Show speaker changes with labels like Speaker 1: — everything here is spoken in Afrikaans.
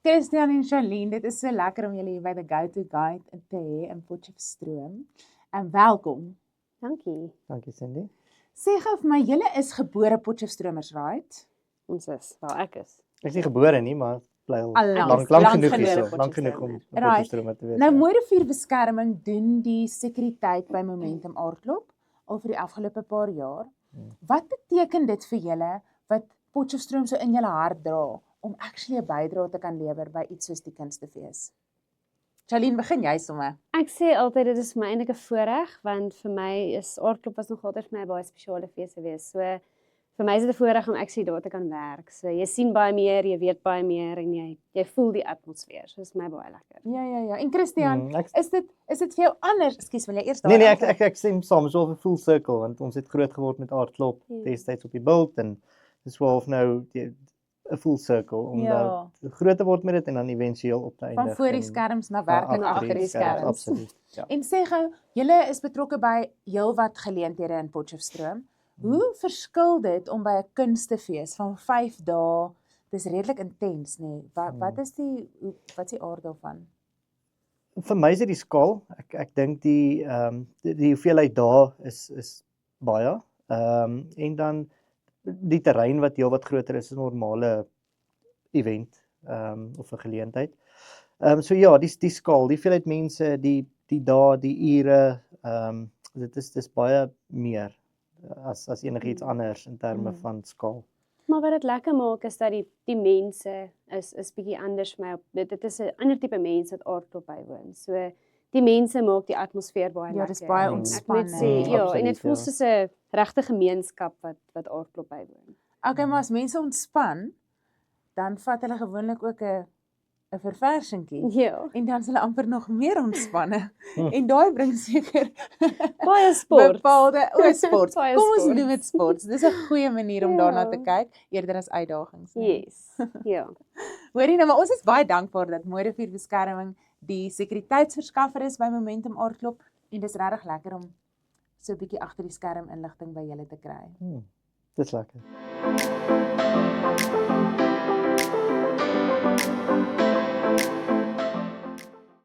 Speaker 1: Christian en Charlene, dit is so lekker om julle hier by The Go-To Guide te hê in Potchefstroom. En welkom.
Speaker 2: Dankie.
Speaker 3: Dankie Cindy.
Speaker 1: Sê gou vir my, julle is gebore Potchefstromers, right?
Speaker 2: Ons is, wel ek is.
Speaker 3: Ek is nie gebore nie, maar bly al
Speaker 1: Al
Speaker 3: lank
Speaker 1: lank
Speaker 3: genoeg
Speaker 1: gelede
Speaker 3: hierso, lank genoeg om
Speaker 1: Right.
Speaker 3: Potchefstroom te wees.
Speaker 1: Nou,
Speaker 3: ja.
Speaker 1: Mooirivierbeskerming doen die sekuriteit by Momentum Aardklop al vir die afgelope paar jaar. Wat beteken dit vir julle wat Potchefstroom so in julle hart dra om actually 'n bydrae te kan lewer by iets soos die Kunstefees? Charlene, begin jy sommer.
Speaker 2: Ek sê altyd dit is vir my eintlik 'n voorreg want vir my is Aardklop was nog altyd vir my 'n baie spesiale fees gewees. So vir my is dit 'n voorreg om actually daar te kan werk. So jy sien baie meer, jy weet baie meer en jy voel die atmosfeer. So dis vir my baie lekker.
Speaker 1: Ja. En Christian,
Speaker 3: Ek-
Speaker 1: is dit vir jou anders? Ekskuus, wil jy eers
Speaker 3: Nee,
Speaker 1: antwoord?
Speaker 3: ek stem saam, so 'n full circle want ons het groot geword met Aardklop destyds op die bult en dis wel nou 'n full circle om nou groot te word met dit en dan éventueel op te eindig.
Speaker 1: Van voor die skerms na werklik agter die skerms.
Speaker 3: Absoluut. Ja.
Speaker 1: En sê gou, julle is betrokke by heelwat geleenthede in Potchefstroom. Hoe verskil dit om by 'n kunstefees van 5 dae, dis redelik intens, nê? Wat is wat is die aard daarvan?
Speaker 3: Vir my is dit die skaal. Ek dink die hoeveelheid dae is baie. En dan die terrein wat heelwat groter is as 'n normale event of 'n geleentheid. So ja, die skaal, die hoeveelheid mense, die dae, die ure, dit is baie meer as enigiets anders in terme van skaal.
Speaker 2: Maar wat dit lekker maak is dat die mense is bietjie anders vir my. Dit is 'n ander tipe mense wat Aardklop bywoon. So die mense maak die atmosfeer baie lekker.
Speaker 1: Ja, dis baie
Speaker 2: En
Speaker 1: ontspanne.
Speaker 2: Ek moet sê, en
Speaker 3: Absoluut,
Speaker 2: dit voel
Speaker 3: ja.
Speaker 2: soos 'n regte gemeenskap wat Aardklop bywoon.
Speaker 1: Okay, maar as mense ontspan, dan vat hulle gewoonlik ook 'n verversingkie.
Speaker 2: Ja.
Speaker 1: En dan is hulle amper nog meer ontspanne. En daai bring seker
Speaker 2: Baie sport.
Speaker 1: bepaalde sport.
Speaker 2: Baie
Speaker 1: Kom ons
Speaker 2: sport.
Speaker 1: noem dit sport. Dis 'n goeie manier om daarna te kyk eerder as uitdagings. Nee.
Speaker 2: Yes. Ja.
Speaker 1: Hoorie nou, maar ons is baie dankbaar dat Mooirivierbeskerming die sekuriteitsverskaffer is by Momentum Aardklop en dis regtig lekker om so 'n bietjie agter die skerm inligting by julle te kry.
Speaker 3: Dis lekker.